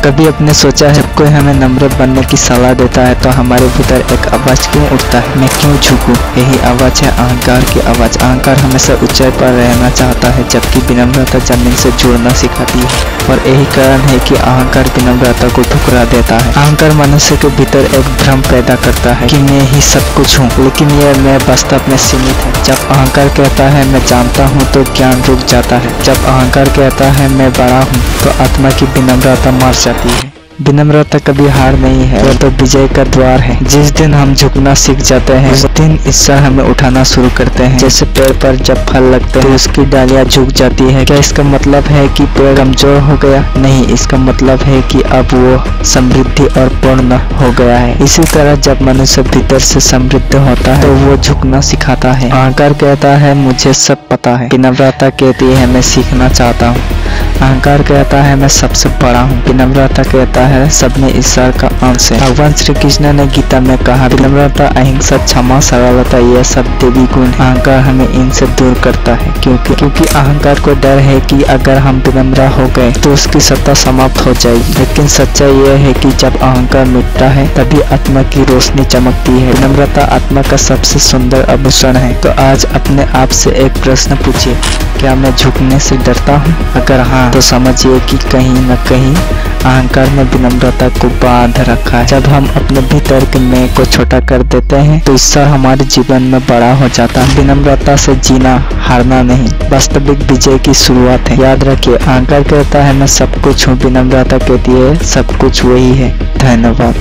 कभी अपने सोचा है जब कोई हमें नम्र बनने की सलाह देता है तो हमारे भीतर एक आवाज क्यों उठता है, मैं क्यों झुकूं? यही आवाज है अहंकार की आवाज। अहंकार हमेशा ऊंचाई पर रहना चाहता है जबकि विनम्रता जमीन से जुड़ना सिखाती है, और यही कारण है कि अहंकार विनम्रता को ठुकरा देता है। अहंकार मनुष्य के भीतर एक भ्रम पैदा करता है कि मैं ही सब कुछ हूँ, लेकिन यह मैं वास्तव में सीमित है। जब अहंकार कहता है मैं जानता हूँ तो ज्ञान रुक जाता है। जब अहंकार कहता है मैं बड़ा हूँ तो आत्मा की विनम्रता मर जाती है। विनम्रता कभी हार नहीं है, वह तो विजय का द्वार है। जिस दिन हम झुकना सीख जाते हैं उस दिन ईश्वर हमें उठाना शुरू करते हैं। जैसे पेड़ पर जब फल लगते हैं तो उसकी डालियां झुक जाती है। क्या इसका मतलब है कि पेड़ कमजोर हो गया? नहीं, इसका मतलब है कि अब वो समृद्धि और पूर्ण हो गया है। इसी तरह जब मनुष्य भीतर से समृद्ध होता है तो वो झुकना सिखाता है। अहंकार कहता है मुझे सब पता है, विनम्रता कहती है मैं सीखना चाहता हूँ। अहंकार कहता है मैं सबसे बड़ा हूँ, विनम्रता कहता है सब में ईश्वर का अंश है। भगवान श्री कृष्ण ने गीता में कहा विनम्रता, अहिंसा, क्षमा, सरलता यह सब देवी गुण। अहंकार हमें इनसे दूर करता है क्योंकि अहंकार को डर है कि अगर हम विनम्र हो गए तो उसकी सत्ता समाप्त हो जाएगी। लेकिन सच्चाई यह है कि जब अहंकार मिटता है तभी आत्मा की रोशनी चमकती है। विनम्रता आत्मा का सबसे सुंदर आभूषण है। तो आज अपने आप से एक प्रश्न पूछिए, क्या मैं झुकने से डरता हूँ? अगर हाँ तो समझिए कि कहीं न कहीं अहंकार में विनम्रता को बांध रखा है। जब हम अपने भीतर के मैं को छोटा कर देते हैं तो ईश्वर हमारे जीवन में बड़ा हो जाता है। विनम्रता से जीना हारना नहीं, वास्तविक विजय की शुरुआत है। याद रखिए, अहंकार कहता है मैं सब कुछ हूँ, विनम्रता कहती है सब कुछ वही है। धन्यवाद।